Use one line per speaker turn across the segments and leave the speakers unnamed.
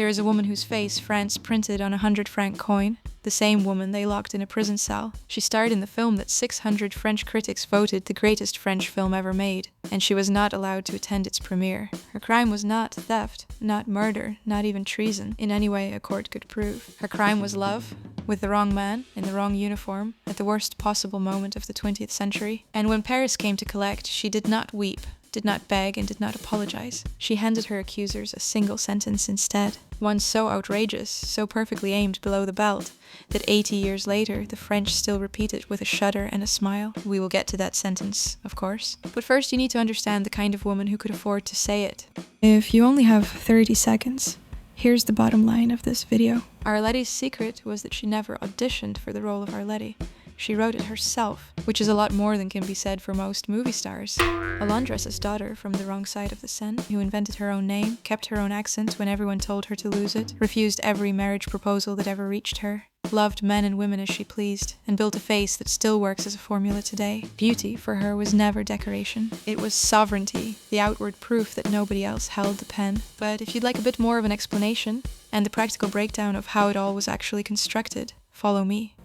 There is a woman whose face France printed on a 100-franc coin, the same woman they locked in a prison cell. She starred in the film that 600 French critics voted the greatest French film ever made, and she was not allowed to attend its premiere. Her crime was not theft, not murder, not even treason, in any way a court could prove. Her crime was love, with the wrong man, in the wrong uniform, at the worst possible moment of the 20th century. And when Paris came to collect, she did not weep, did not beg, and did not apologize. She handed her accusers a single sentence instead, one so outrageous, so perfectly aimed below the belt, that 80 years later the French still repeat it with a shudder and a smile. We will get to that sentence, of course. But first you need to understand the kind of woman who could afford to say it. If you only have 30 seconds, here's the bottom line of this video. Arletty's secret was that she never auditioned for the role of Arletty. She wrote it herself, which is a lot more than can be said for most movie stars. A laundress's daughter from the wrong side of the Seine, who invented her own name, kept her own accent when everyone told her to lose it, refused every marriage proposal that ever reached her, loved men and women as she pleased, and built a face that still works as a formula today. Beauty, for her, was never decoration. It was sovereignty, the outward proof that nobody else held the pen. But if you'd like a bit more of an explanation, and the practical breakdown of how it all was actually constructed, follow me.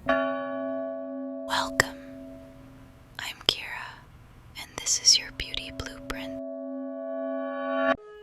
Welcome. I'm Kira, and this is your beauty blueprint.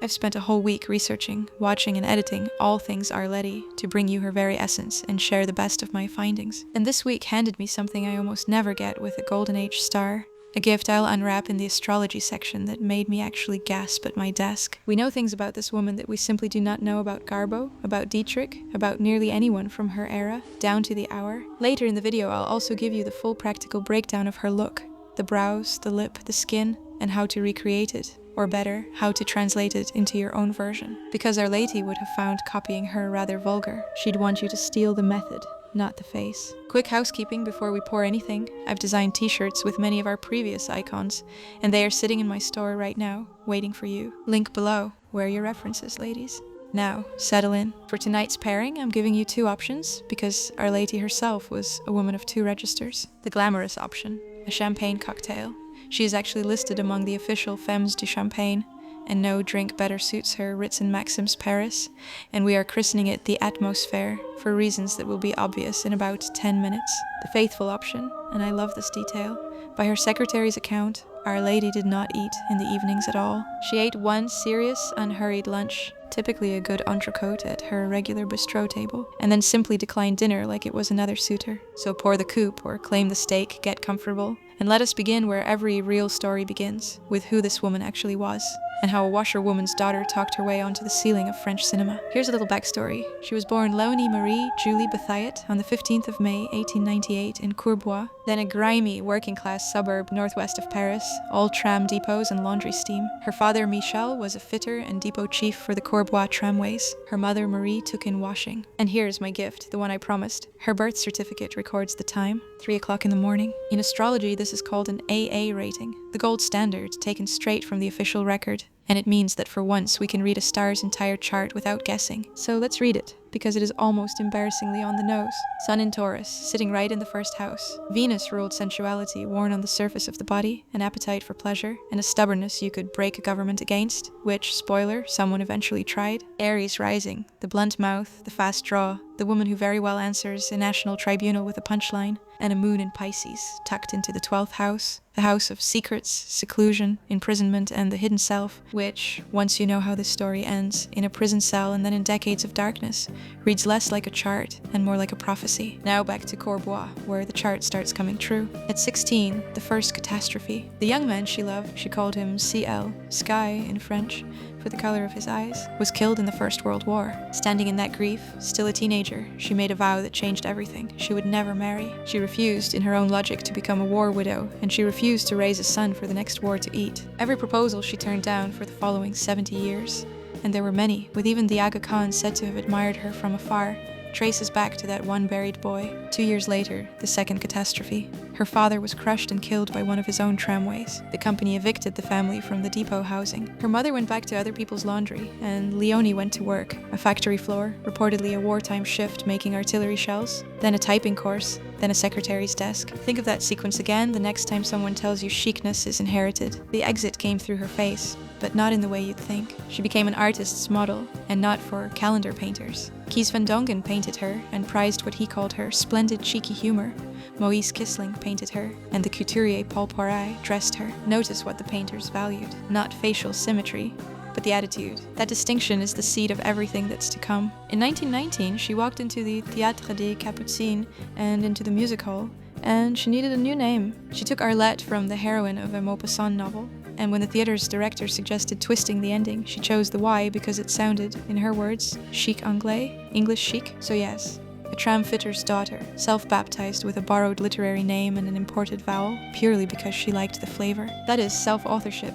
I've spent a whole week researching, watching, and editing all things Arletty to bring you her very essence and share the best of my findings. And this week handed me something I almost never get with a Golden Age star. A gift I'll unwrap in the astrology section that made me actually gasp at my desk. We know things about this woman that we simply do not know about Garbo, about Dietrich, about nearly anyone from her era, down to the hour. Later in the video I'll also give you the full practical breakdown of her look, the brows, the lip, the skin, and how to recreate it. Or better, how to translate it into your own version. Because Arletty would have found copying her rather vulgar. She'd want you to steal the method, not the face. Quick housekeeping before we pour anything. I've designed t-shirts with many of our previous icons, and they are sitting in my store right now, waiting for you. Link below. Wear your references, ladies. Now, settle in. For tonight's pairing, I'm giving you two options, because Arletty herself was a woman of two registers. The glamorous option, a champagne cocktail. She is actually listed among the official Femmes du Champagne, and no drink better suits her Ritz and Maxim's Paris, and we are christening it the Atmosphere for reasons that will be obvious in about 10 minutes. The faithful option, and I love this detail, by her secretary's account, Our Lady did not eat in the evenings at all. She ate one serious, unhurried lunch, typically a good entrecôte at her regular bistro table, and then simply declined dinner like it was another suitor. So pour the coupe or claim the steak, get comfortable, and let us begin where every real story begins, with who this woman actually was, and how a washerwoman's daughter talked her way onto the ceiling of French cinema. Here's a little backstory. She was born Léonie Marie Julie Bathiat on the 15th of May 1898 in Courbois, then a grimy working-class suburb northwest of Paris, all tram depots and laundry steam. Her father Michel was a fitter and depot chief for the Courbois tramways. Her mother Marie took in washing. And here's my gift, the one I promised. Her birth certificate records the time, 3 o'clock in the morning. In astrology, this is called an AA rating, the gold standard taken straight from the official record. And it means that for once we can read a star's entire chart without guessing. So let's read it, because it is almost embarrassingly on the nose. Sun in Taurus, sitting right in the first house. Venus ruled sensuality worn on the surface of the body, an appetite for pleasure, and a stubbornness you could break a government against, which, spoiler, someone eventually tried. Aries rising, the blunt mouth, the fast draw, the woman who very well answers a national tribunal with a punchline, and a moon in Pisces, tucked into the 12th house, the house of secrets, seclusion, imprisonment, and the hidden self, which, once you know how this story ends, in a prison cell and then in decades of darkness, reads less like a chart and more like a prophecy. Now back to Courbois, where the chart starts coming true. At 16, the first catastrophe. The young man she loved, she called him CL, Sky in French, for the color of his eyes, was killed in the First World War. Standing in that grief, still a teenager, she made a vow that changed everything. She would never marry. She refused, in her own logic, to become a war widow, and she refused to raise a son for the next war to eat. Every proposal she turned down for the following 70 years. And there were many, with even the Aga Khan said to have admired her from afar, traces back to that one buried boy. 2 years later, the second catastrophe. Her father was crushed and killed by one of his own tramways. The company evicted the family from the depot housing. Her mother went back to other people's laundry, and Léonie went to work, a factory floor, reportedly a wartime shift making artillery shells, then a typing course, then a secretary's desk. Think of that sequence again the next time someone tells you chicness is inherited. The exit came through her face. but not in the way you'd think. She became an artist's model, and not for calendar painters. Kees van Dongen painted her and prized what he called her splendid cheeky humor. Moïse Kissling painted her, and the couturier Paul Poiret dressed her. Notice what the painters valued. Not facial symmetry, but the attitude. That distinction is the seed of everything that's to come. In 1919, she walked into the Théâtre des Capucines and into the music hall, and she needed a new name. She took Arletty from the heroine of a Maupassant novel, and when the theatre's director suggested twisting the ending, she chose the Y because it sounded, in her words, chic anglais, English chic. So yes, a tram-fitter's daughter, self-baptized with a borrowed literary name and an imported vowel, purely because she liked the flavor. That is self-authorship.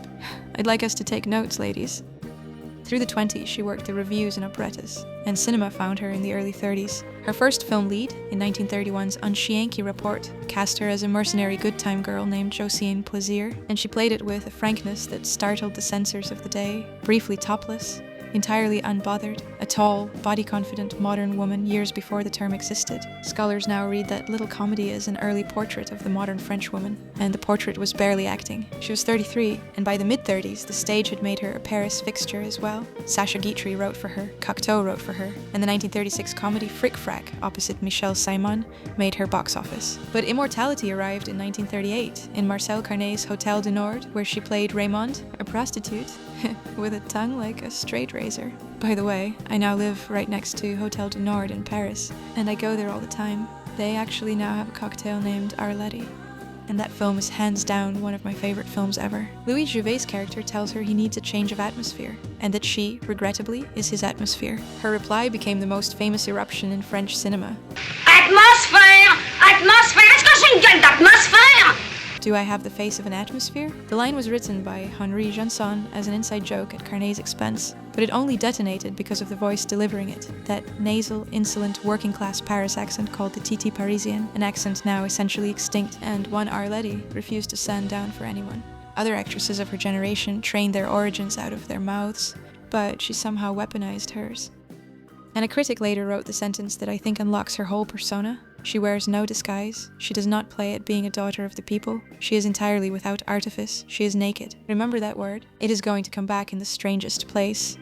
I'd like us to take notes, ladies. Through the 20s, she worked the revues and operettas, and cinema found her in the early 30s. Her first film lead, in 1931's Un chien qui rapporte, cast her as a mercenary good time girl named Josiane Plaisir, and she played it with a frankness that startled the censors of the day, briefly topless, entirely unbothered, a tall, body-confident modern woman years before the term existed. Scholars now read that little comedy as an early portrait of the modern French woman, and the portrait was barely acting. She was 33, and by the mid-30s, the stage had made her a Paris fixture as well. Sacha Guitry wrote for her, Cocteau wrote for her, and the 1936 comedy Fric Frac, opposite Michel Simon, made her box office. But Immortality arrived in 1938, in Marcel Carné's Hôtel du Nord, where she played Raymond, a prostitute, with a tongue like a straight razor. By the way, I now live right next to Hôtel du Nord in Paris, and I go there all the time. They actually now have a cocktail named Arletty, and that film is hands down one of my favorite films ever. Louis Jouvet's character tells her he needs a change of atmosphere, and that she, regrettably, is his atmosphere. Her reply became the most famous eruption in French cinema.
Atmosphère! Atmosphère! Est-ce que j'ai une gueule d'atmosphère?
Do I have the face of an atmosphere? The line was written by Henri Janson as an inside joke at Carné's expense, but it only detonated because of the voice delivering it, that nasal, insolent, working-class Paris accent called the Titi Parisien, an accent now essentially extinct, and one Arletty refused to stand down for anyone. Other actresses of her generation trained their origins out of their mouths, but she somehow weaponized hers. And a critic later wrote the sentence that I think unlocks her whole persona. She wears no disguise. She does not play at being a daughter of the people. She is entirely without artifice. She is naked. Remember that word? It is going to come back in the strangest place.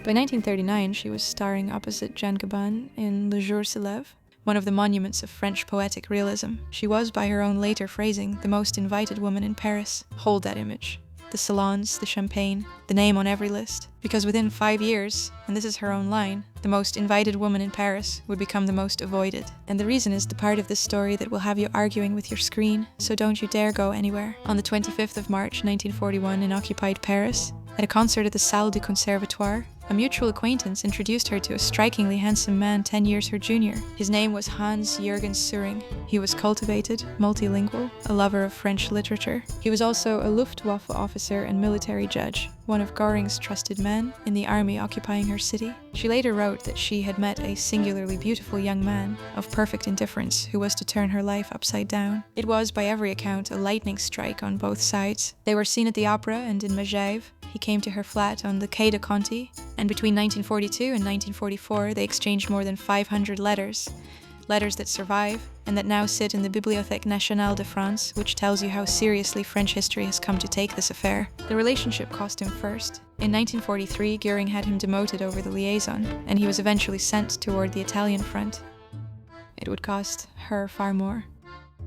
By 1939, she was starring opposite Jean Gabin in Le Jour se lève, one of the monuments of French poetic realism. She was, by her own later phrasing, the most invited woman in Paris. Hold that image. The salons, the champagne, the name on every list. Because within 5 years, and this is her own line, the most invited woman in Paris would become the most avoided. And the reason is the part of this story that will have you arguing with your screen, so don't you dare go anywhere. On the 25th of March 1941 in occupied Paris, at a concert at the Salle du Conservatoire, a mutual acquaintance introduced her to a strikingly handsome man 10 years her junior. His name was Hans-Jürgen Soehring. He was cultivated, multilingual, a lover of French literature. He was also a Luftwaffe officer and military judge, one of Göring's trusted men in the army occupying her city. She later wrote that she had met a singularly beautiful young man of perfect indifference who was to turn her life upside down. It was, by every account, a lightning strike on both sides. They were seen at the opera and in Megève. He came to her flat on the Quai de Conti, and between 1942 and 1944 they exchanged more than 500 letters. Letters that survive, and that now sit in the Bibliothèque Nationale de France, which tells you how seriously French history has come to take this affair. The relationship cost him first. In 1943, Göring had him demoted over the liaison, and he was eventually sent toward the Italian front. It would cost her far more.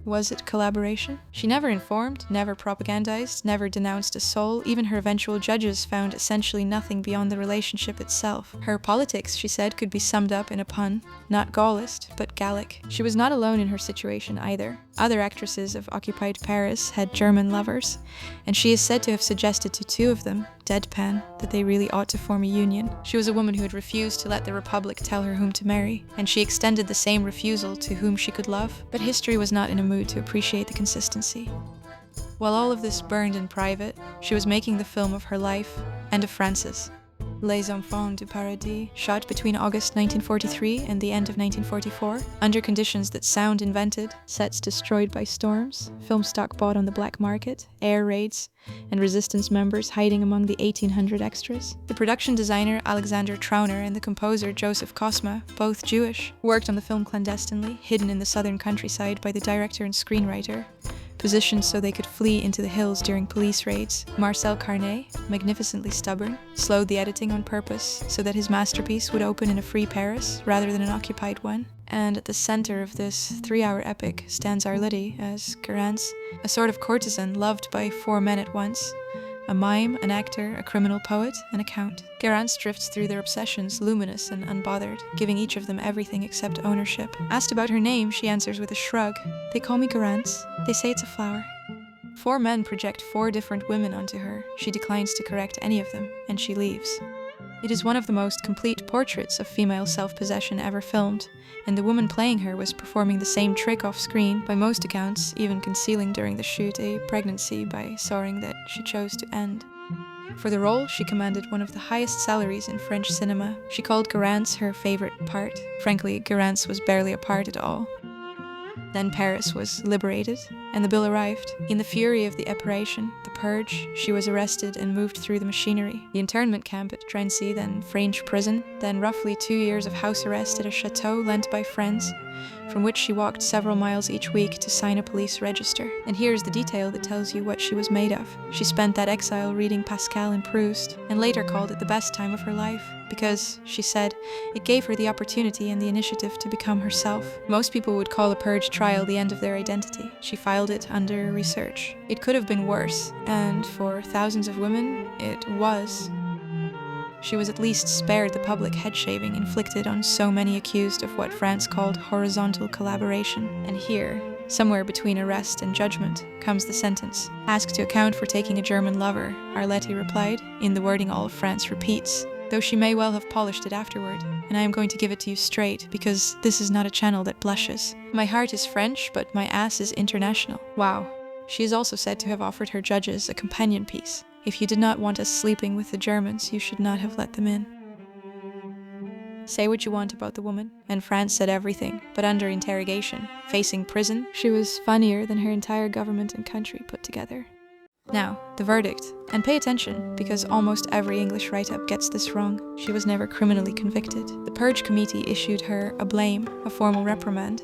Was it collaboration? She never informed, never propagandized, never denounced a soul. Even her eventual judges found essentially nothing beyond the relationship itself. Her politics, she said, could be summed up in a pun. Not Gaullist, but Gallic. She was not alone in her situation either. Other actresses of occupied Paris had German lovers, and she is said to have suggested to two of them, deadpan, that they really ought to form a union. She was a woman who had refused to let the Republic tell her whom to marry, and she extended the same refusal to whom she could love. But history was not in a mood to appreciate the consistency. While all of this burned in private, she was making the film of her life and of France's. Les Enfants du Paradis, shot between August 1943 and the end of 1944, under conditions that sound invented, sets destroyed by storms, film stock bought on the black market, air raids, and resistance members hiding among the 1,800 extras. The production designer Alexander Trauner and the composer Joseph Kosma, both Jewish, worked on the film clandestinely, hidden in the southern countryside by the director and screenwriter, positioned so they could flee into the hills during police raids. Marcel Carné, magnificently stubborn, slowed the editing on purpose so that his masterpiece would open in a free Paris rather than an occupied one. And at the center of this 3-hour epic stands Arletty as Garance, a sort of courtesan loved by 4 men at once. A mime, an actor, a criminal poet, and a count. Garance drifts through their obsessions, luminous and unbothered, giving each of them everything except ownership. Asked about her name, she answers with a shrug. They call me Garance. They say it's a flower. 4 men project 4 different women onto her. She declines to correct any of them, and she leaves. It is one of the most complete portraits of female self-possession ever filmed, and the woman playing her was performing the same trick off-screen, by most accounts even concealing during the shoot a pregnancy by Soehring that she chose to end. For the role, she commanded one of the highest salaries in French cinema. She called Garance her favorite part. Frankly, Garance was barely a part at all. Then Paris was liberated, and the bill arrived. In the fury of the Epuration, the Purge, she was arrested and moved through the machinery. The internment camp at Drancy, then French prison, then roughly 2 years of house arrest at a chateau lent by friends, from which she walked several miles each week to sign a police register. And here's the detail that tells you what she was made of. She spent that exile reading Pascal and Proust, and later called it the best time of her life, because, she said, it gave her the opportunity and the initiative to become herself. Most people would call a purge trial the end of their identity. She filed it under research. It could have been worse, and for thousands of women, it was. She was at least spared the public head-shaving inflicted on so many accused of what France called horizontal collaboration. And here, somewhere between arrest and judgment, comes the sentence. Asked to account for taking a German lover, Arletty replied, in the wording all of France repeats, though she may well have polished it afterward, and I am going to give it to you straight, because this is not a channel that blushes. My heart is French, but my ass is international. Wow. She is also said to have offered her judges a companion piece. If you did not want us sleeping with the Germans, you should not have let them in. Say what you want about the woman, and France said everything, but under interrogation, facing prison, she was funnier than her entire government and country put together. Now, the verdict. And pay attention, because almost every English write-up gets this wrong. She was never criminally convicted. The Purge Committee issued her a blame, a formal reprimand,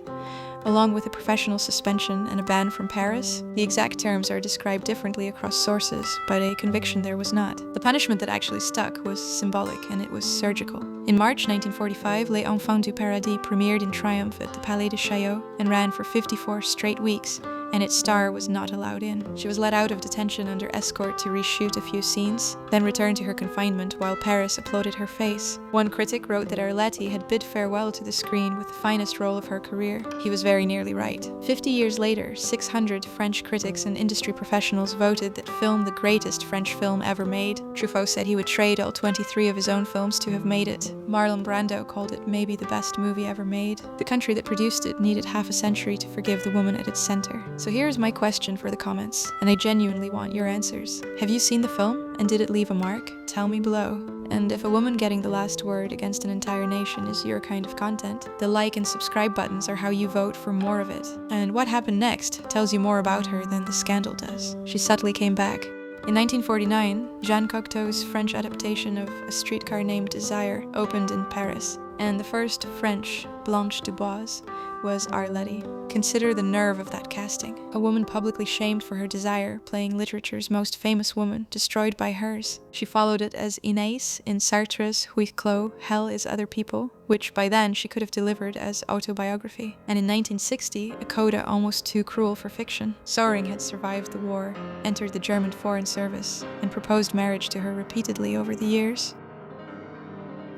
along with a professional suspension and a ban from Paris. The exact terms are described differently across sources, but a conviction there was not. The punishment that actually stuck was symbolic, and it was surgical. In March 1945, Les Enfants du Paradis premiered in triumph at the Palais de Chaillot and ran for 54 straight weeks, and its star was not allowed in. She was let out of detention under escort to reshoot a few scenes, then returned to her confinement while Paris applauded her face. One critic wrote that Arletty had bid farewell to the screen with the finest role of her career. He was very nearly right. 50 years later, 600 French critics and industry professionals voted that film the greatest French film ever made. Truffaut said he would trade all 23 of his own films to have made it. Marlon Brando called it maybe the best movie ever made. The country that produced it needed half a century to forgive the woman at its center. So here's my question for the comments, and I genuinely want your answers. Have you seen the film, and did it leave a mark? Tell me below. And if a woman getting the last word against an entire nation is your kind of content, the like and subscribe buttons are how you vote for more of it. And what happened next tells you more about her than the scandal does. She subtly came back. In 1949, Jean Cocteau's French adaptation of A Streetcar Named Desire opened in Paris, and the first French Blanche Dubois was Arletty. Consider the nerve of that casting. A woman publicly shamed for her desire, playing literature's most famous woman, destroyed by hers. She followed it as Inès in Sartre's Huis Clos, Hell is Other People, which by then she could have delivered as autobiography. And in 1960, a coda almost too cruel for fiction. Soehring had survived the war, entered the German Foreign Service, and proposed marriage to her repeatedly over the years.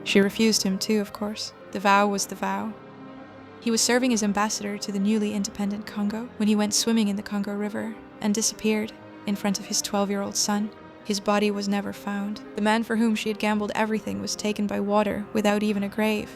She refused him too, of course. The vow was the vow. He was serving as ambassador to the newly independent Congo when he went swimming in the Congo River and disappeared in front of his 12-year-old son. His body was never found. The man for whom she had gambled everything was taken by water without even a grave.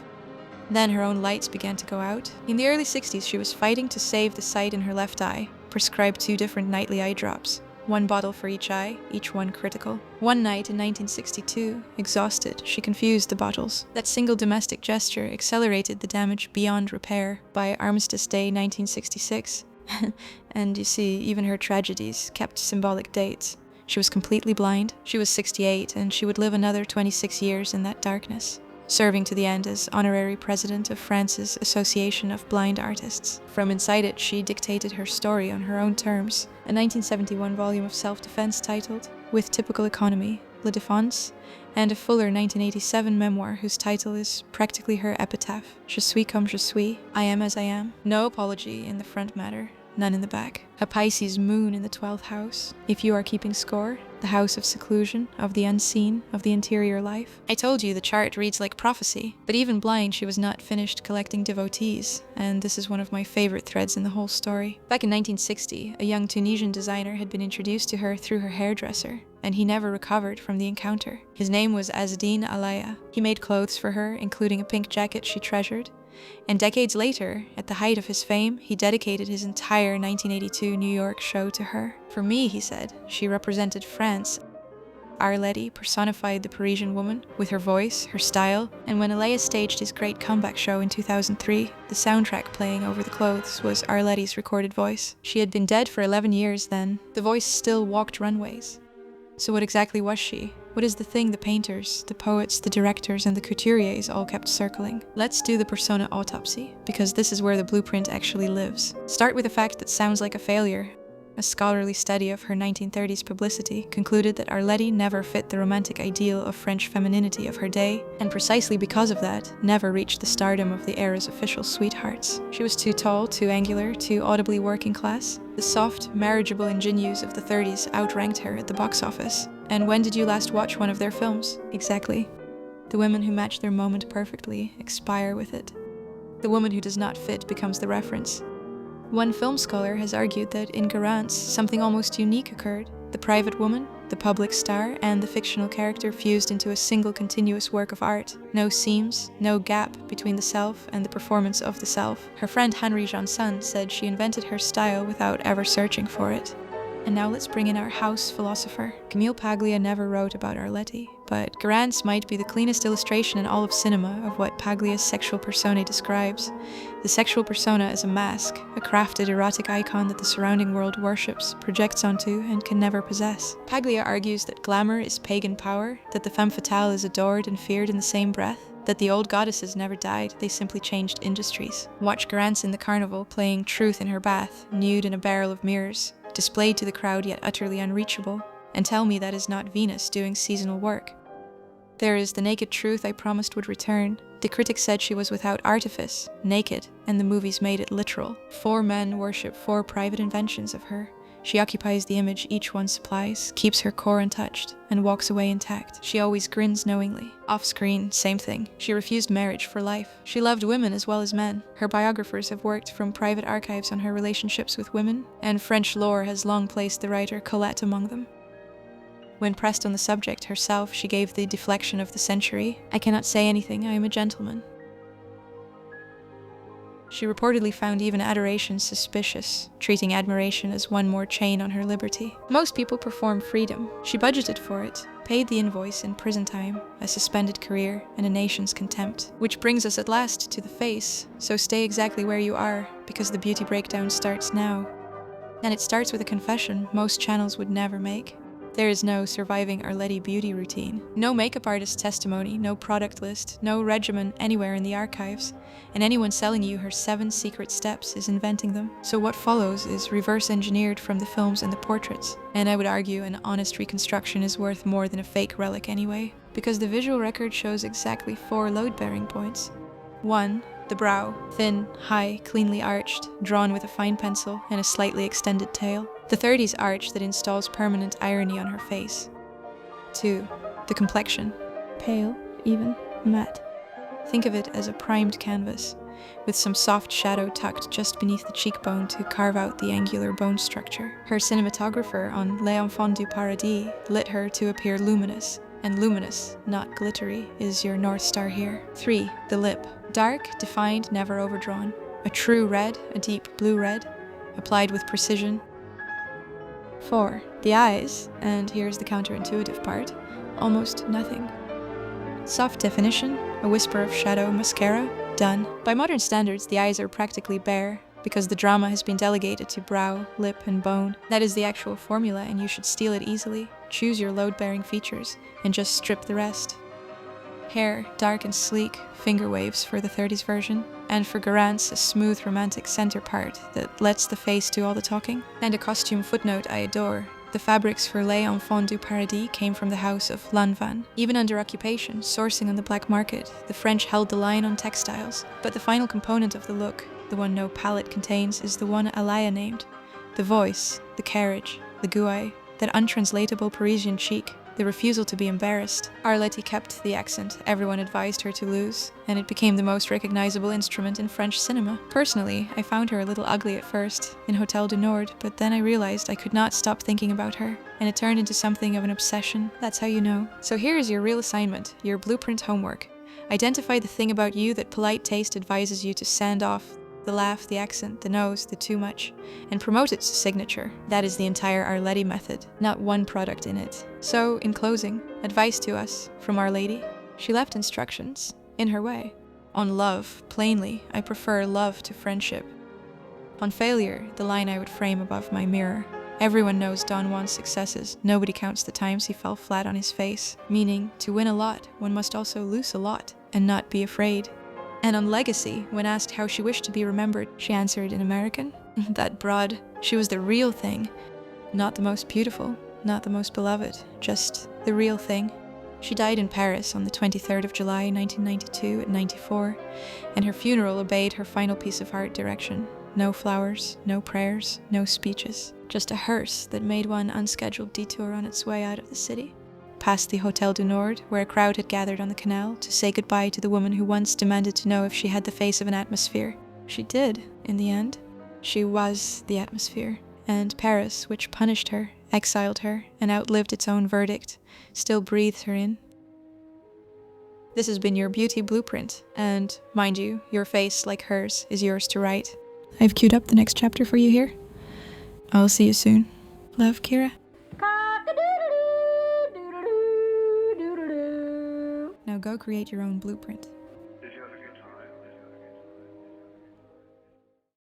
Then her own lights began to go out. In the early 60s, she was fighting to save the sight in her left eye, prescribed 2 different nightly eye drops. 1 bottle for each eye, each one critical. One night in 1962, exhausted, she confused the bottles. That single domestic gesture accelerated the damage beyond repair by Armistice Day 1966. And you see, even her tragedies kept symbolic dates. She was completely blind, she was 68, and she would live another 26 years in that darkness. serving to the end as honorary president of France's Association of Blind Artists. From inside it, she dictated her story on her own terms. A 1971 volume of self-defense titled With Typical Economy, La Défense, and a fuller 1987 memoir whose title is practically her epitaph, Je suis comme je suis, I am as I am. No apology in the front matter, none in the back. A Pisces moon in the 12th house, if you are keeping score, the house of seclusion, of the unseen, of the interior life. I told you the chart reads like prophecy, but even blind she was not finished collecting devotees, and this is one of my favorite threads in the whole story. Back in 1960, a young Tunisian designer had been introduced to her through her hairdresser, and he never recovered from the encounter. His name was Azzedine Alaïa. He made clothes for her, including a pink jacket she treasured, and decades later, at the height of his fame, he dedicated his entire 1982 New York show to her. For me, he said, she represented France. Arletty personified the Parisian woman, with her voice, her style, and when Alaïa staged his great comeback show in 2003, the soundtrack playing over the clothes was Arletty's recorded voice. She had been dead for 11 years then. The voice still walked runways. So what exactly was she? What is the thing the painters, the poets, the directors, and the couturiers all kept circling? Let's do the persona autopsy, because this is where the blueprint actually lives. Start with a fact that sounds like a failure. A scholarly study of her 1930s publicity concluded that Arletty never fit the romantic ideal of French femininity of her day, and precisely because of that, never reached the stardom of the era's official sweethearts. She was too tall, too angular, too audibly working class. The soft, marriageable ingenues of the 30s outranked her at the box office. And when did you last watch one of their films? Exactly. The women who match their moment perfectly expire with it. The woman who does not fit becomes the reference. One film scholar has argued that in Garance, something almost unique occurred. The private woman, the public star, and the fictional character fused into a single continuous work of art. No seams, no gap between the self and the performance of the self. Her friend Henri Janson said she invented her style without ever searching for it. And now let's bring in our house philosopher. Camille Paglia never wrote about Arletty, but Garance might be the cleanest illustration in all of cinema of what Paglia's sexual persona describes. The sexual persona is a mask, a crafted erotic icon that the surrounding world worships, projects onto, and can never possess. Paglia argues that glamour is pagan power, that the femme fatale is adored and feared in the same breath, that the old goddesses never died, they simply changed industries. Watch Garance in the carnival playing truth in her bath, nude in a barrel of mirrors, displayed to the crowd yet utterly unreachable, and tell me that is not Venus doing seasonal work. There is the naked truth I promised would return. The critics said she was without artifice, naked, and the movies made it literal. 4 men worship 4 private inventions of her. She occupies the image each one supplies, keeps her core untouched, and walks away intact. She always grins knowingly. Off-screen, same thing. She refused marriage for life. She loved women as well as men. Her biographers have worked from private archives on her relationships with women, and French lore has long placed the writer Colette among them. When pressed on the subject herself, she gave the deflection of the century. I cannot say anything, I am a gentleman. She reportedly found even adoration suspicious, treating admiration as one more chain on her liberty. Most people perform freedom. She budgeted for it, paid the invoice in prison time, a suspended career, and a nation's contempt. Which brings us at last to the face, so stay exactly where you are, because the beauty breakdown starts now. And it starts with a confession most channels would never make. There is no surviving Arletty beauty routine. No makeup artist testimony, no product list, no regimen anywhere in the archives, and anyone selling you her 7 secret steps is inventing them. So what follows is reverse engineered from the films and the portraits. And I would argue an honest reconstruction is worth more than a fake relic anyway, because the visual record shows exactly 4 load-bearing points. 1. The brow, thin, high, cleanly arched, drawn with a fine pencil and a slightly extended tail. The 30s arch that installs permanent irony on her face. 2. The complexion, pale, even, matte. Think of it as a primed canvas, with some soft shadow tucked just beneath the cheekbone to carve out the angular bone structure. Her cinematographer on Les Enfants du Paradis lit her to appear luminous, and luminous, not glittery, is your North Star here. 3. The lip. Dark, defined, never overdrawn. A true red, a deep blue red, applied with precision. 4. The eyes, and here's the counterintuitive part, almost nothing. Soft definition, a whisper of shadow mascara, done. By modern standards, the eyes are practically bare, because the drama has been delegated to brow, lip, and bone. That is the actual formula, and you should steal it easily. Choose your load-bearing features, and just strip the rest. Hair dark and sleek, finger waves for the 30s version, and for Garance a smooth romantic center part that lets the face do all the talking. And a costume footnote I adore. The fabrics for Les Enfants du Paradis came from the house of Lanvin. Even under occupation, sourcing on the black market, the French held the line on textiles. But the final component of the look, the one no palette contains, is the one Alaïa named. The voice, the carriage, the gouaille, that untranslatable Parisian chic, the refusal to be embarrassed. Arletty kept the accent everyone advised her to lose, and it became the most recognizable instrument in French cinema. Personally, I found her a little ugly at first, in Hôtel du Nord, but then I realized I could not stop thinking about her, and it turned into something of an obsession. That's how you know. So here is your real assignment, your blueprint homework. Identify the thing about you that polite taste advises you to sand off. The laugh, the accent, the nose, the too much, and promote its signature. That is the entire Arletty method, not one product in it. So, in closing, advice to us from Our Lady. She left instructions, in her way. On love, plainly, I prefer love to friendship. On failure, the line I would frame above my mirror. Everyone knows Don Juan's successes, nobody counts the times he fell flat on his face. Meaning, to win a lot, one must also lose a lot, and not be afraid. And on legacy, when asked how she wished to be remembered, she answered in American. That broad, she was the real thing. Not the most beautiful, not the most beloved, just the real thing. She died in Paris on the 23rd of July, 1992 at 94, and her funeral obeyed her final piece of art direction. No flowers, no prayers, no speeches. Just a hearse that made one unscheduled detour on its way out of the city. Past the Hôtel du Nord, where a crowd had gathered on the canal to say goodbye to the woman who once demanded to know if she had the face of an atmosphere. She did, in the end. She was the atmosphere. And Paris, which punished her, exiled her, and outlived its own verdict, still breathed her in. This has been your beauty blueprint, and, mind you, your face, like hers, is yours to write. I've queued up the next chapter for you here. I'll see you soon. Love, Kira. Now go create your own blueprint.